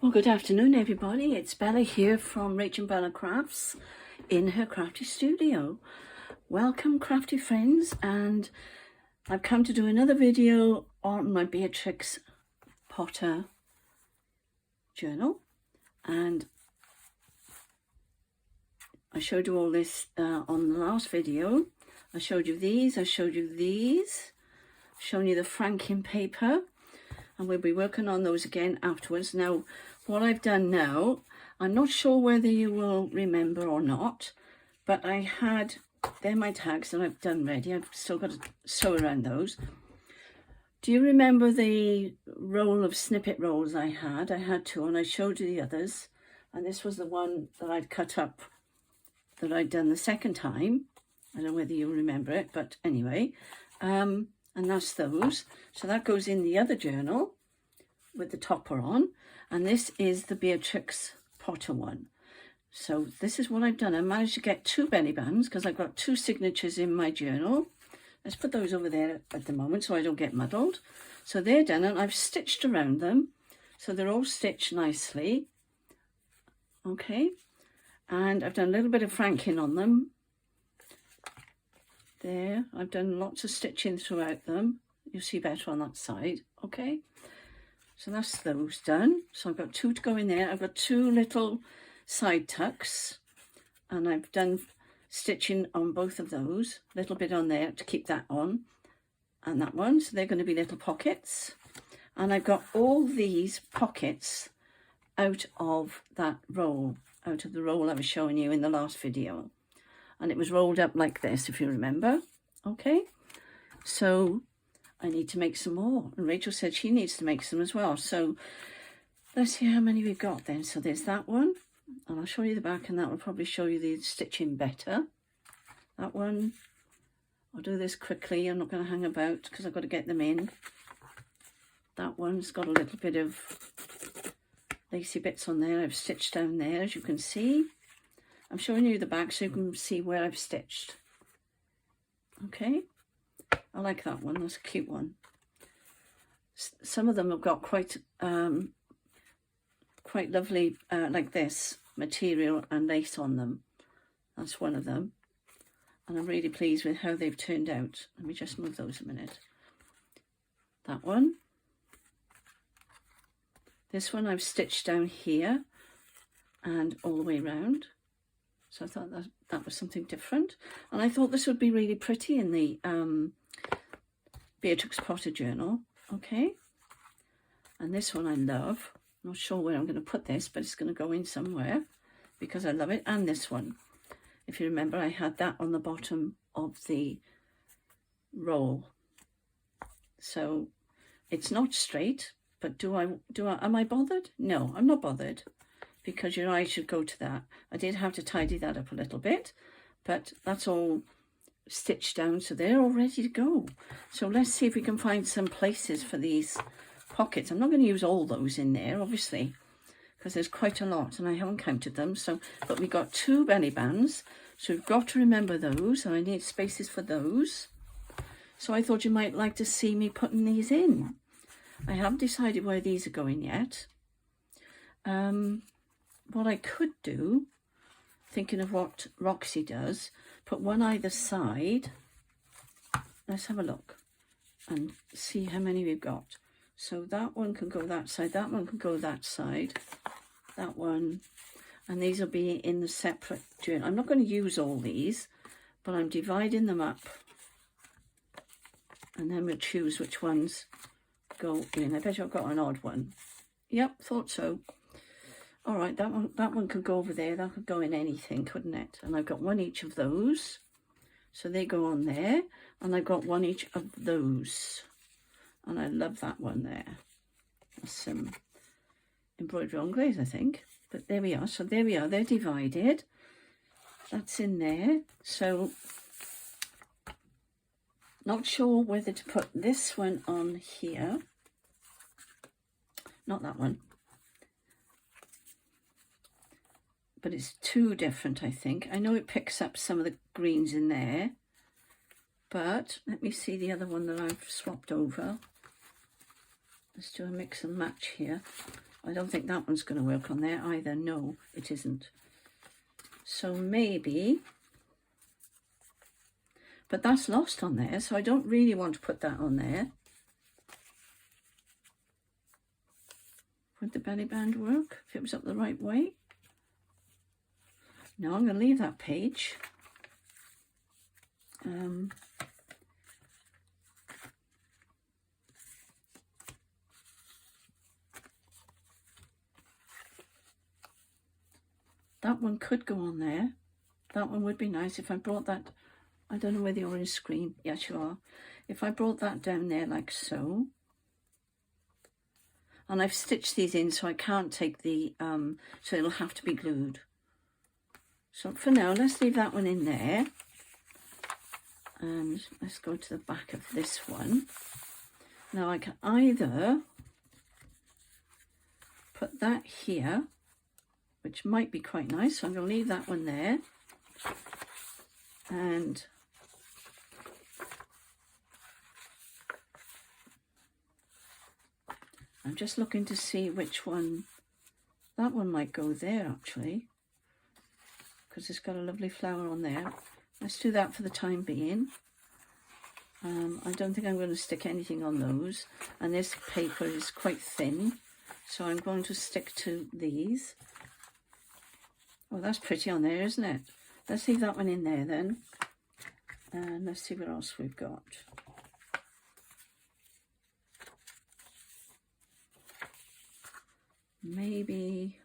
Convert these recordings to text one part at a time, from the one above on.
Well, good afternoon, everybody. It's Bella here from RachandBellaCrafts in her crafty studio. Welcome, crafty friends, and I've come to do another video on my Beatrix Potter journal. And I showed you all this on the last video. I showed you these, shown you the franking paper, and we'll be working on those again afterwards. Now, what I've done now, I'm not sure whether you will remember or not, but they're my tags that I've done ready. I've still got to sew around those. Do you remember the roll of snippet rolls I had? I had two, and I showed you the others. And this was the one that I'd cut up that I'd done the second time. I don't know whether you remember it, but anyway. And that's those. So that goes in the other journal with the topper on. And this is the Beatrix Potter one. So this is what I've done. I managed to get two belly bands because I've got two signatures in my journal. Let's put those over there at the moment so I don't get muddled. So they're done, and I've stitched around them. So they're all stitched nicely. Okay. And I've done a little bit of franking on them. There. I've done lots of stitching throughout them. You'll see better on that side. Okay. So that's those done. So I've got two to go in there. I've got two little side tucks, and I've done stitching on both of those. A little bit on there to keep that on, and that one. So they're going to be little pockets. And I've got all these pockets out of that roll, out of the roll I was showing you in the last video. And it was rolled up like this, if you remember. Okay. So I need to make some more, and Rachel said she needs to make some as well. So let's see how many we've got then. So there's that one, and I'll show you the back, and that will probably show you the stitching better. That one, I'll do this quickly. I'm not going to hang about because I've got to get them in. That one's got a little bit of lacy bits on there. I've stitched down there, as you can see. I'm showing you the back so you can see where I've stitched. Okay. I like that one. That's a cute one. Some of them have got quite lovely, like this, material and lace on them. That's one of them. And I'm really pleased with how they've turned out. Let me just move those a minute. That one. This one I've stitched down here and all the way around. So I thought that was something different. And I thought this would be really pretty in the Beatrix Potter journal. Okay. And this one I love. Not sure where I'm going to put this, but it's going to go in somewhere because I love it. And this one. If you remember, I had that on the bottom of the roll. So it's not straight, but am I bothered? No, I'm not bothered, because your eye should go to that. I did have to tidy that up a little bit, but that's all stitched down, so they're all ready to go. So let's see if we can find some places for these pockets. I'm not going to use all those in there, obviously, because there's quite a lot, and I haven't counted them. So, but we got two belly bands, so we've got to remember those, and I need spaces for those. So I thought you might like to see me putting these in. I haven't decided where these are going yet. What I could do, thinking of what Roxy does, put one either side. Let's have a look and see how many we've got. So that one can go that side, that one can go that side, that one, and these will be in the separate journal. I'm not going to use all these, but I'm dividing them up, and then we'll choose which ones go in. I bet I've got an odd one. Yep, thought so. All right, that one could go over there. That could go in anything, couldn't it? And I've got one each of those. So they go on there. And I've got one each of those. And I love that one there. That's some embroidery on glaze, I think. But there we are. So there we are. They're divided. That's in there. So not sure whether to put this one on here. Not that one. But it's too different, I think. I know it picks up some of the greens in there, but let me see the other one that I've swapped over. Let's do a mix and match here. I don't think that one's going to work on there either. No, it isn't. So maybe, but that's lost on there, so I don't really want to put that on there. Would the belly band work if it was up the right way? No, I'm going to leave that page. That one could go on there. That one would be nice if I brought that. I don't know whether you're on screen. Yes, you are. If I brought that down there like so. And I've stitched these in so I can't take the, so it'll have to be glued. So for now, let's leave that one in there. And let's go to the back of this one. Now I can either put that here, which might be quite nice. So I'm going to leave that one there. And I'm just looking to see which one. That one might go there actually, because it's got a lovely flower on there. Let's do that for the time being. I don't think I'm going to stick anything on those. And this paper is quite thin, so I'm going to stick to these. Oh, that's pretty on there, isn't it? Let's leave that one in there then. And let's see what else we've got. Maybe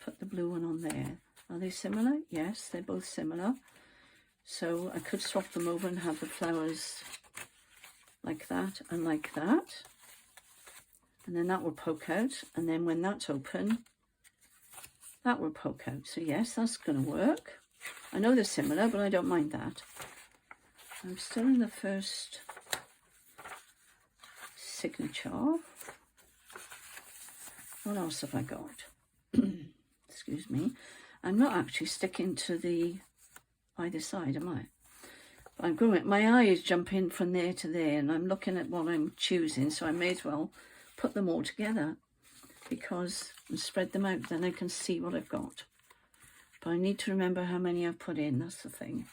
put the blue one on there. Are they similar? Yes, they're both similar. So I could swap them over and have the flowers like that and like that. And then that will poke out. And then when that's open, that will poke out. So yes, that's going to work. I know they're similar, but I don't mind that. I'm still in the first signature. What else have I got? Excuse me. I'm not actually sticking to the either side, am I? I'm going. My eye is jumping from there to there, and I'm looking at what I'm choosing, so I may as well put them all together because and spread them out. Then I can see what I've got. But I need to remember how many I've put in. That's the thing.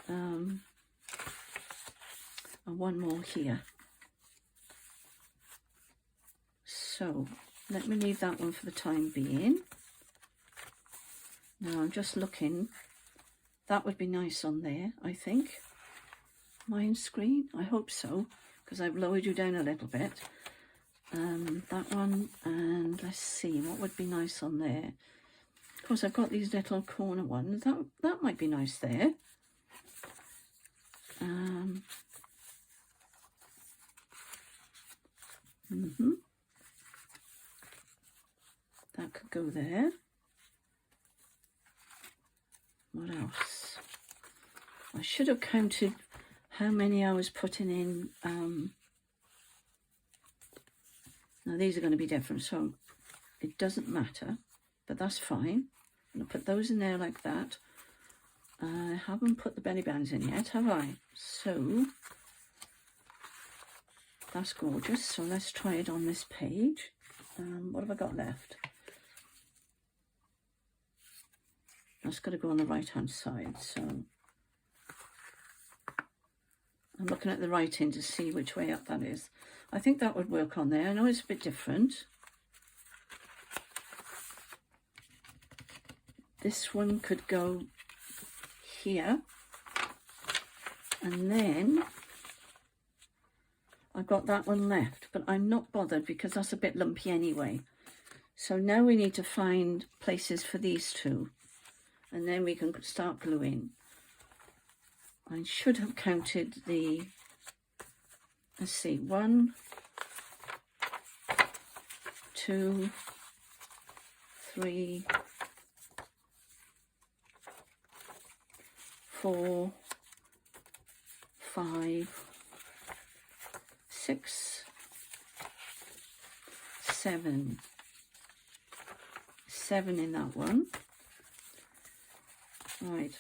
And one more here. So let me leave that one for the time being. Now I'm just looking. That would be nice on there, I think. Mine screen? I hope so, because I've lowered you down a little bit. That one, and let's see, what would be nice on there? Of course, I've got these little corner ones. That might be nice there. That could go there. What else? I should have counted how many I was putting in. Now these are going to be different, so it doesn't matter, but that's fine. I'm going to put those in there like that. I haven't put the belly bands in yet, have I? So that's gorgeous. So let's try it on this page. What have I got left? That's got to go on the right hand side, so I'm looking at the writing to see which way up that is. I think that would work on there. I know it's a bit different. This one could go here, and then I've got that one left, but I'm not bothered because that's a bit lumpy anyway. So now we need to find places for these two, and then we can start gluing. I should have counted the, let's see, 1, 2, 3, 4, 5, 6, 7. 7 in that one. Right.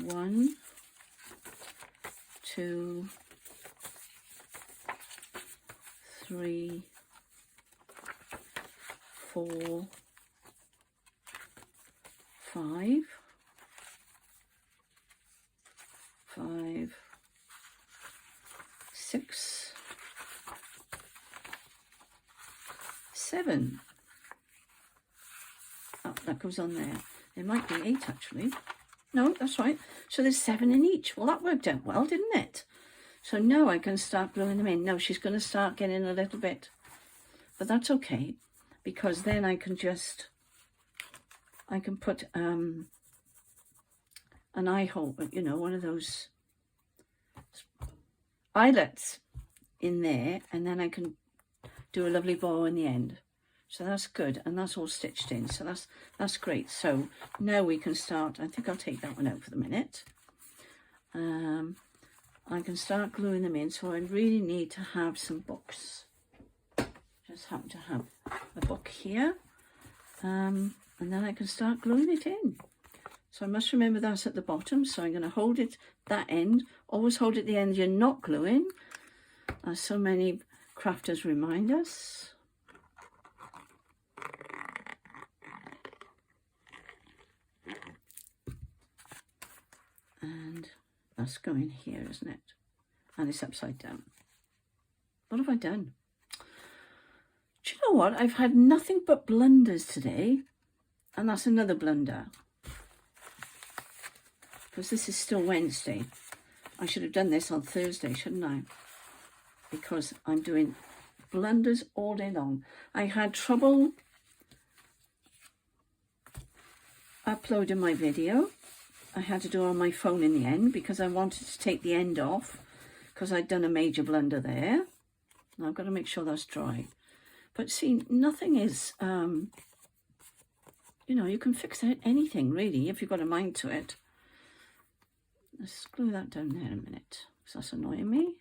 1, 2, 3, 4, 5, 5, 6, 7. Oh, that goes on there. It might be 8 actually. No, that's right. So there's 7 in each. Well, that worked out well, didn't it? So now I can start gluing them in. Now she's going to start getting a little bit, but that's okay, because then I can put an eye hole, you know, one of those eyelets in there, and then I can do a lovely bow in the end. So that's good, and that's all stitched in, so that's great. So now we can start. I think I'll take that one out for the minute. I can start gluing them in, so I really need to have some books. Just happen to have a book here, and then I can start gluing it in. So I must remember that's at the bottom, so I'm going to hold it that end. Always hold it the end you're not gluing, as so many crafters remind us. And that's going here, isn't it? And it's upside down. What have I done? Do you know what? I've had nothing but blunders today. And that's another blunder. Because this is still Wednesday. I should have done this on Thursday, shouldn't I? Because I'm doing blunders all day long. I had trouble uploading my video. I had to do it on my phone in the end because I wanted to take the end off because I'd done a major blunder there. And I've got to make sure that's dry. But see, nothing is, you know, you can fix anything really if you've got a mind to it. Let's glue that down there a minute because that's annoying me.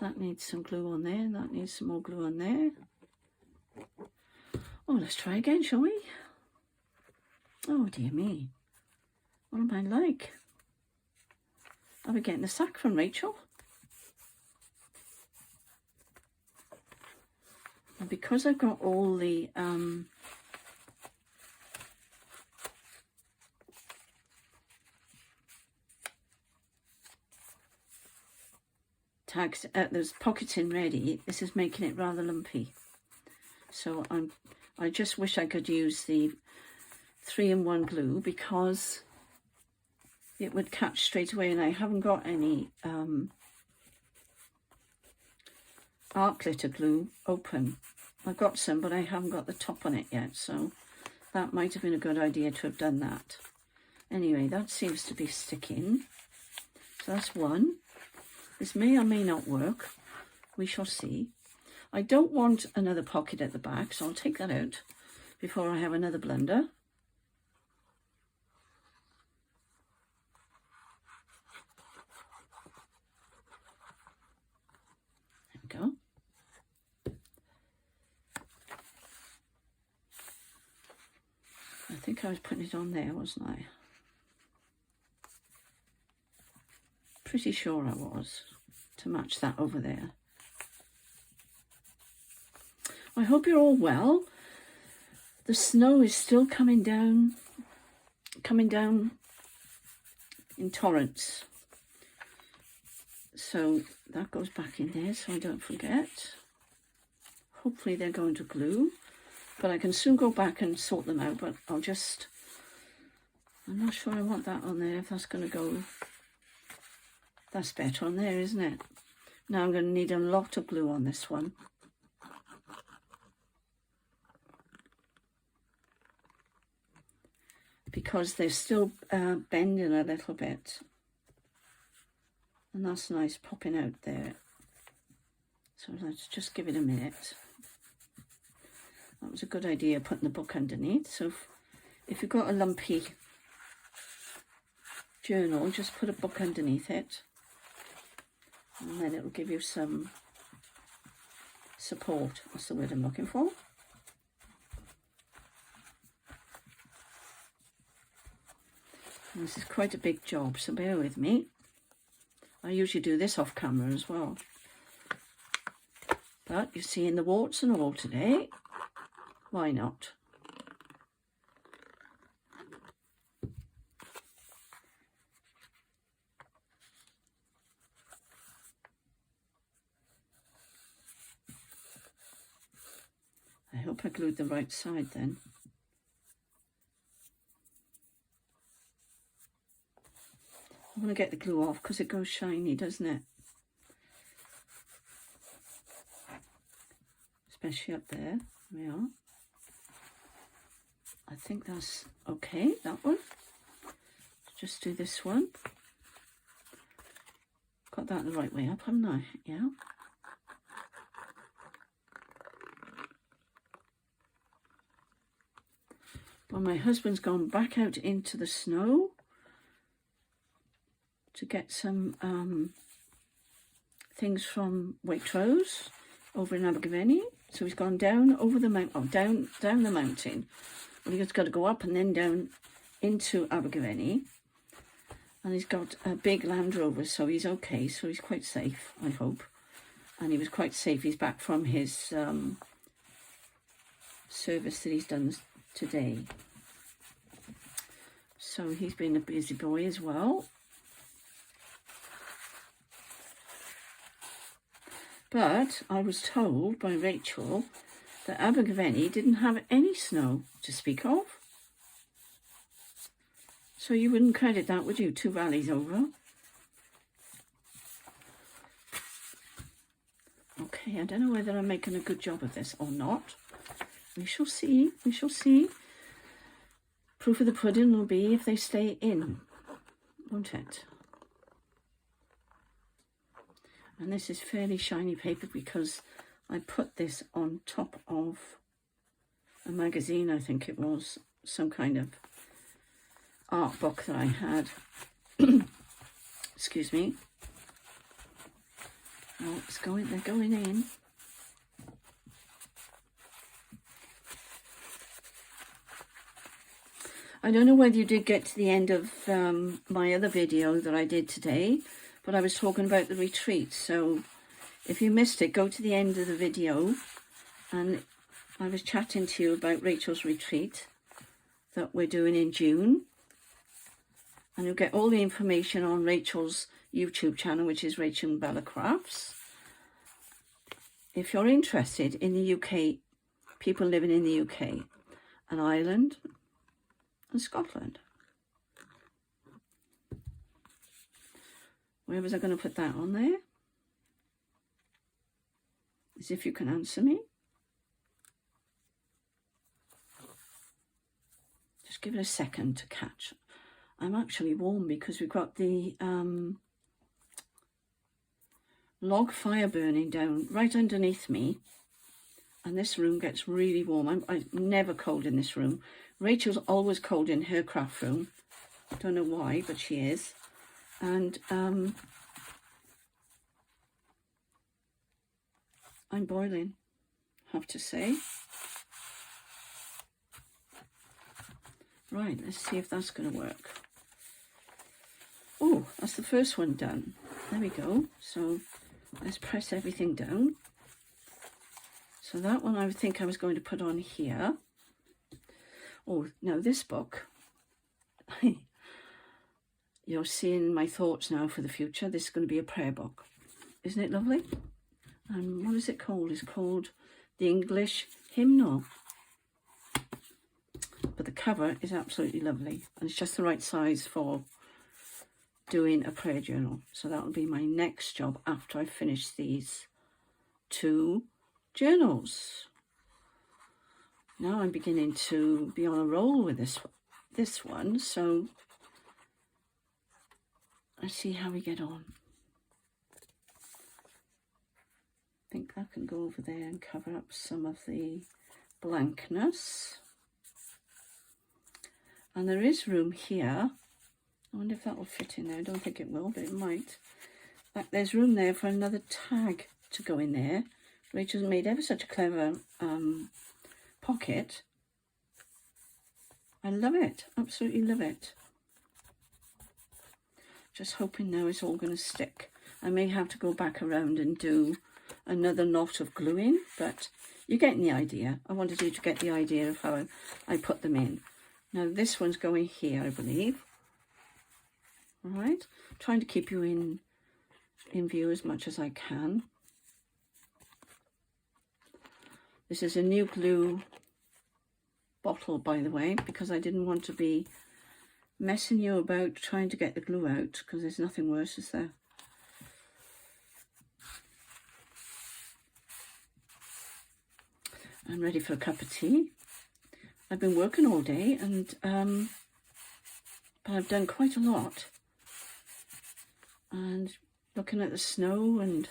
That needs some glue on there. That needs some more glue on there. Oh, let's try again, shall we? Oh, dear me. What am I like? I'll be getting a sack from Rachel. And because I've got all the tags, there's pockets in ready, this is making it rather lumpy. So I just wish I could use the 3-in-1 glue because it would catch straight away, and I haven't got any art glitter glue open. I've got some, but I haven't got the top on it yet, so that might have been a good idea to have done that. Anyway, that seems to be sticking. So that's one. This may or may not work. We shall see. I don't want another pocket at the back, so I'll take that out before I have another blunder. There we go. I think I was putting it on there, wasn't I? Pretty sure I was, to match that over there. I hope you're all well. The snow is still coming down in torrents. So that goes back in there so I don't forget. Hopefully they're going to glue, but I can soon go back and sort them out, but I'm not sure I want that on there, if that's going to go. That's better on there, isn't it? Now I'm going to need a lot of glue on this one. Because they're still bending a little bit. And that's nice popping out there. So let's just give it a minute. That was a good idea, putting the book underneath. So if you've got a lumpy journal, just put a book underneath it. And then it'll give you some support. That's the word I'm looking for. And this is quite a big job, so bear with me. I usually do this off camera as well. But you see, in the warts and all today, why not? I hope I glued the right side then. I want to get the glue off because it goes shiny, doesn't it? Especially up there. There we are. I think that's okay, that one. Let's just do this one. Got that the right way up, haven't I? Yeah. Well, my husband's gone back out into the snow to get some things from Waitrose over in Abergavenny. So he's gone down over the mountain, down the mountain. Well, he's got to go up and then down into Abergavenny. And he's got a big Land Rover, so he's okay. So he's quite safe, I hope. And he was quite safe. He's back from his service that he's done today. So he's been a busy boy as well. But I was told by Rachel that Abergavenny didn't have any snow to speak of. So you wouldn't credit that, would you? 2 valleys over. Okay, I don't know whether I'm making a good job of this or not. We shall see. We shall see. Proof of the pudding will be if they stay in, won't it? And this is fairly shiny paper because I put this on top of a magazine, I think it was, some kind of art book that I had. Excuse me. Oh, they're going in. I don't know whether you did get to the end of my other video that I did today, but I was talking about the retreat. So if you missed it, go to the end of the video, and I was chatting to you about Rachel's retreat that we're doing in June. And you'll get all the information on Rachel's YouTube channel, which is RachandBellaCrafts. If you're interested in the UK, people living in the UK and Ireland and Scotland. Where was I going to put that on there? As if you can answer me. Just give it a second to catch. I'm actually warm because we've got the log fire burning down right underneath me. And this room gets really warm. I'm never cold in this room. Rachel's always cold in her craft room. I don't know why, but she is. And I'm boiling, I have to say. Right, let's see if that's going to work. Oh, that's the first one done. There we go. So let's press everything down. So that one I think I was going to put on here. Oh, now this book. You're seeing my thoughts now for the future. This is going to be a prayer book. Isn't it lovely? And what is it called? It's called The English Hymnal. But the cover is absolutely lovely. And it's just the right size for doing a prayer journal. So that will be my next job after I finish these 2 journals. Now I'm beginning to be on a roll with this one. So let's see how we get on. I think that can go over there and cover up some of the blankness. And there is room here. I wonder if that will fit in there. I don't think it will, but it might. There's room there for another tag to go in there. Rachel's made ever such a clever pocket. I love it. Absolutely love it. Just hoping now it's all going to stick. I may have to go back around and do another knot of glue in, but you're getting the idea. I wanted you to get the idea of how I put them in. Now this one's going here, I believe. All right, trying to keep you in view as much as I can. This is a new glue bottle, by the way, because I didn't want to be messing you about trying to get the glue out, because there's nothing worse, is there? I'm ready for a cup of tea. I've been working all day, and but I've done quite a lot. And looking at the snow, and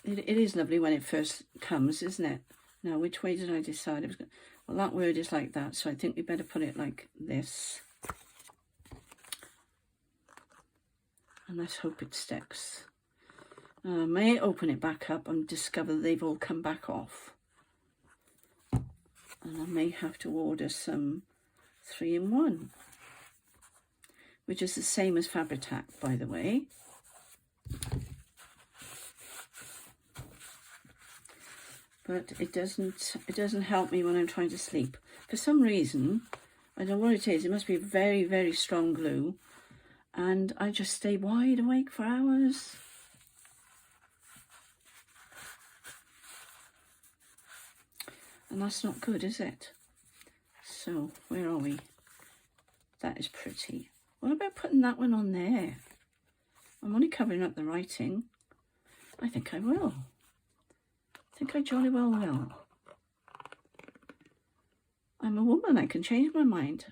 it is lovely when it first comes, isn't it? Now, which way did I decide I was going? Well, that word is like that, so I think we better put it like this. And let's hope it sticks. I may open it back up and discover they've all come back off. And I may have to order some 3-in-1, which is the same as Fabri-Tac, by the way. But it doesn't help me when I'm trying to sleep. For some reason, I don't know what it is. It must be very, very strong glue, and I just stay wide awake for hours. And that's not good, is it? So, where are we? That is pretty. What about putting that one on there? I'm only covering up the writing. I think I will. I think I jolly well will. I'm a woman, I can change my mind.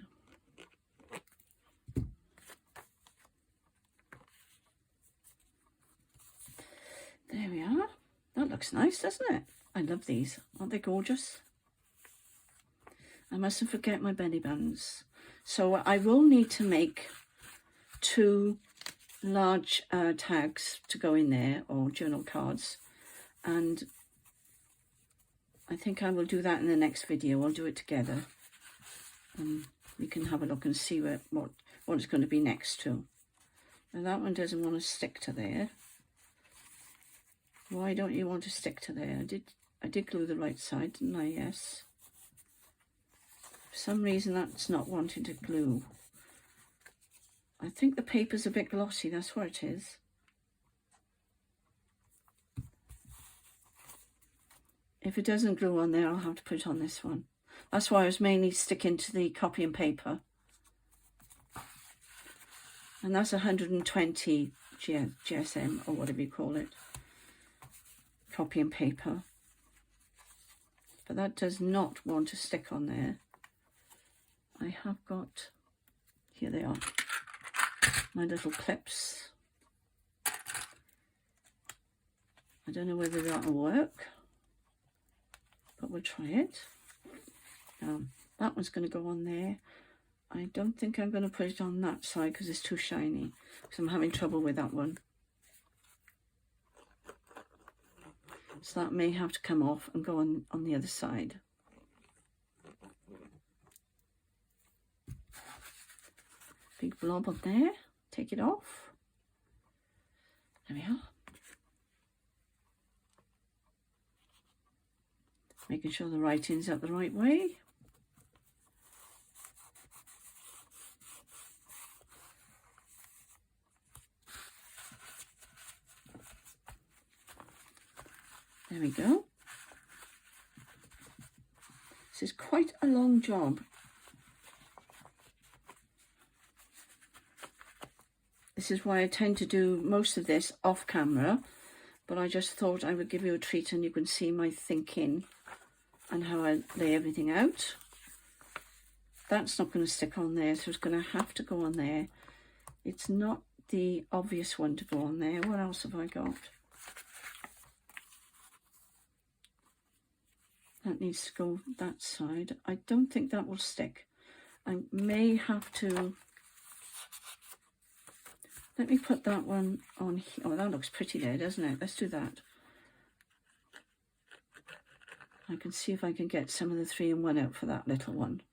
There we are. That looks nice, doesn't it? I love these. Aren't they gorgeous? I mustn't forget my belly buttons. So I will need to make 2 large tags to go in there, or journal cards, and I think I will do that in the next video. I'll do it together, and we can have a look and see what it's going to be next to. Now that one doesn't want to stick to there. Why don't you want to stick to there? I did glue the right side, didn't I? Yes. For some reason that's not wanting to glue. I think the paper's a bit glossy, that's what it is. If it doesn't glue on there, I'll have to put it on this one. That's why I was mainly sticking to the copy and paper. And that's 120 GSM, or whatever you call it. Copy and paper. But that does not want to stick on there. I have got, here they are, my little clips. I don't know whether that'll work, but we'll try it. That one's going to go on there. I don't think I'm going to put it on that side because it's too shiny, because I'm having trouble with that one. So that may have to come off and go on the other side. Big blob on there. Take it off. There we are. Making sure the writing's up the right way. There we go. This is quite a long job. This is why I tend to do most of this off camera, but I just thought I would give you a treat and you can see my thinking and how I lay everything out. That's not going to stick on there, so it's going to have to go on there. It's not the obvious one to go on there. What else have I got? That needs to go that side. I don't think that will stick. I may have to... Let me put that one on here. Oh, that looks pretty there, doesn't it? Let's do that. I can see if I can get some of the 3-in-1 out for that little one.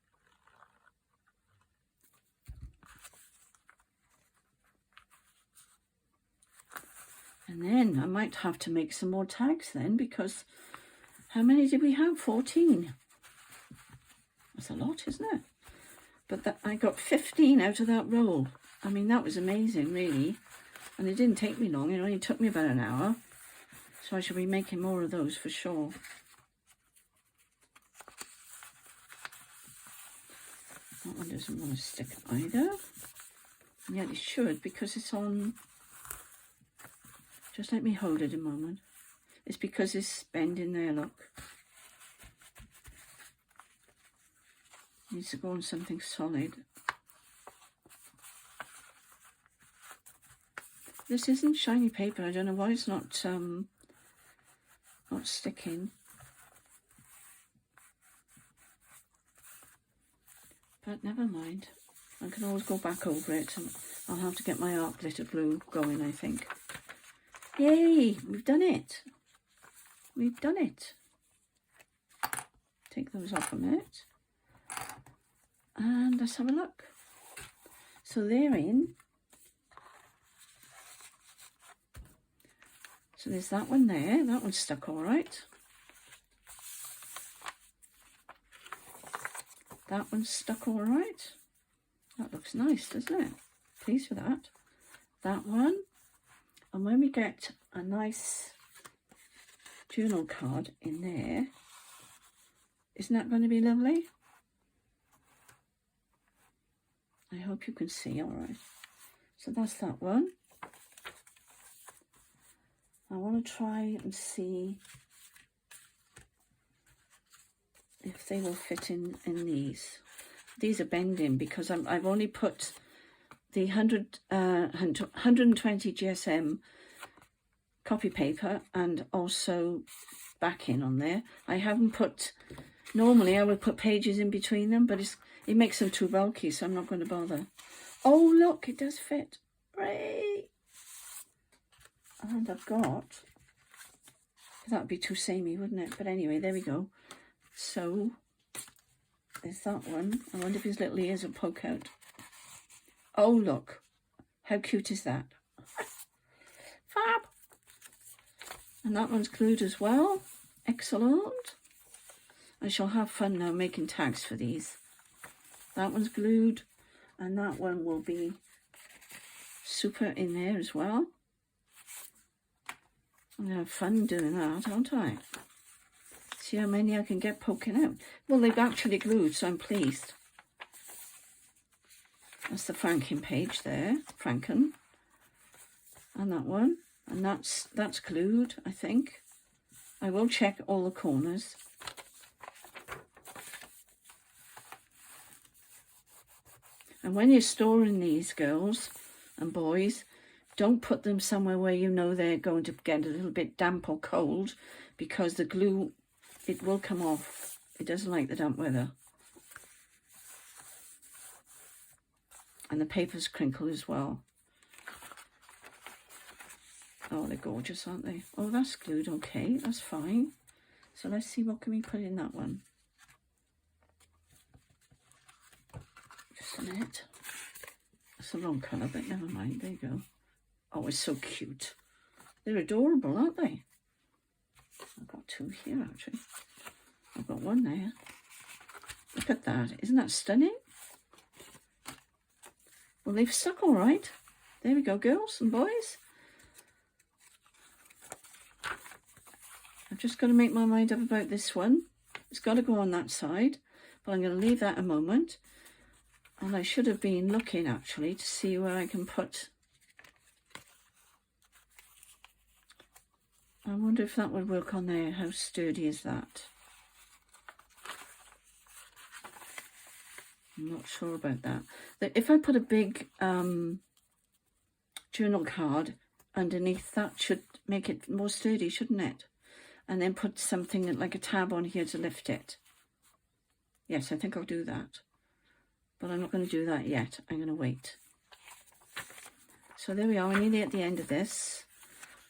And then I might have to make some more tags then, because how many did we have? 14. That's a lot, isn't it? But I got 15 out of that roll. I mean, that was amazing, really. And it didn't take me long. It only took me about an hour. So I shall be making more of those for sure. That one doesn't want to stick either. And yet it should, because it's on... Just let me hold it a moment. It's because it's bending there, look. Needs to go on something solid. This isn't shiny paper. I don't know why it's not sticking. But never mind. I can always go back over it, and I'll have to get my art glitter glue going, I think. Yay! We've done it. We've done it. Take those off a minute. And let's have a look. So they're in. So there's that one there. That one's stuck all right. That one's stuck all right. That looks nice, doesn't it? Pleased with that. That one. And when we get a nice journal card in there, isn't that going to be lovely? I hope you can see all right. So that's that one. I want to try and see if they will fit in these. These are bending because I've only put the 120 GSM copy paper and also backing on there. I haven't put, normally I would put pages in between them, but it makes them too bulky, so I'm not going to bother. Oh look, it does fit. Hooray! And I've got, that would be too samey, wouldn't it? But anyway, there we go. So there's that one. I wonder if his little ears will poke out. Oh look, how cute is that? Fab! And that one's glued as well. Excellent. I shall have fun now making tags for these. That one's glued, and that one will be super in there as well. I'm going to have fun doing that, aren't I? See how many I can get poking out. Well, they've actually glued, so I'm pleased. That's the franking page there, Franken. And that one. And that's glued, I think. I will check all the corners. And when you're storing these, girls and boys, don't put them somewhere where you know they're going to get a little bit damp or cold, because the glue, it will come off. It doesn't like the damp weather. And the papers crinkle as well. Oh, they're gorgeous, aren't they? Oh, that's glued. Okay, that's fine. So let's see, what can we put in that one? Just a minute. That's the wrong colour, but never mind. There you go. Oh, it's so cute. They're adorable, aren't they? I've got two here, actually. I've got one there. Look at that. Isn't that stunning? Well, they've stuck all right. There we go, girls and boys. I've just got to make my mind up about this one. It's got to go on that side, but I'm going to leave that a moment. And I should have been looking, actually, to see where I can put... I wonder if that would work on there. How sturdy is that? I'm not sure about that. If I put a big journal card underneath, that should make it more sturdy, shouldn't it? And then put something like a tab on here to lift it. Yes, I think I'll do that. But I'm not going to do that yet. I'm going to wait. So there we are. We're nearly at the end of this.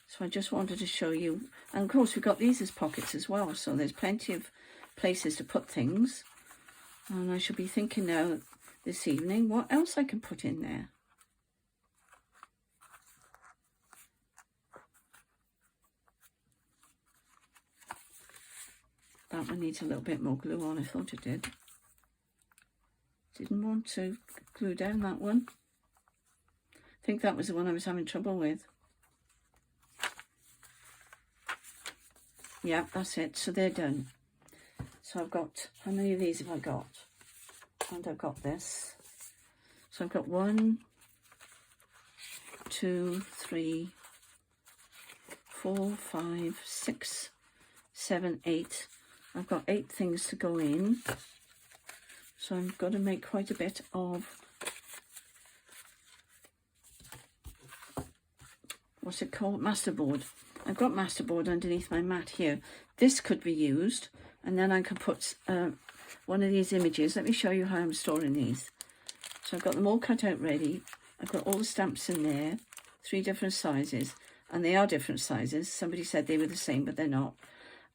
So I just wanted to show you. And of course, we've got these as pockets as well. So there's plenty of places to put things. And I shall be thinking now this evening what else I can put in there. That one needs a little bit more glue on. I thought it did. Didn't want to glue down that one. I think that was the one I was having trouble with. Yeah, that's it. So they're done. So I've got, how many of these have I got? And I've got this. So I've got 1, 2, 3, 4, 5, 6, 7, 8. I've got 8 things to go in. So I've got to make quite a bit of, what's it called? Masterboard. I've got masterboard underneath my mat here. This could be used, and then I can put one of these images. Let me show you how I'm storing these. So I've got them all cut out ready. I've got all the stamps in there, 3 different sizes, and they are different sizes. Somebody said they were the same, but they're not.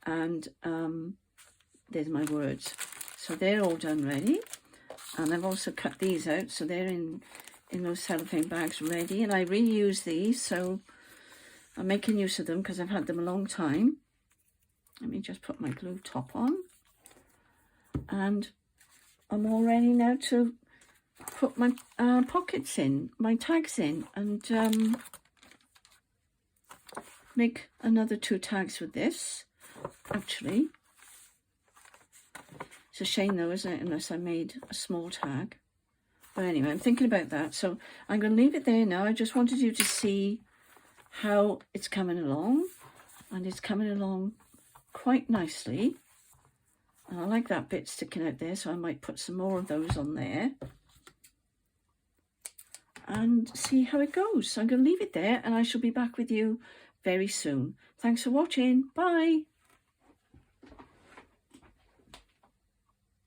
And there's my words. So they're all done ready. And I've also cut these out, so they're in those cellophane bags ready. And I reuse these, so I'm making use of them because I've had them a long time. Let me just put my glue top on. And I'm all ready now to put my pockets in, my tags in, and make another 2 tags with this, actually. It's a shame though, isn't it, unless I made a small tag. But anyway, I'm thinking about that. So I'm going to leave it there now. I just wanted you to see how it's coming along. And it's coming along quite nicely. And I like that bit sticking out there, so I might put some more of those on there. And see how it goes. So I'm going to leave it there, and I shall be back with you very soon. Thanks for watching. Bye.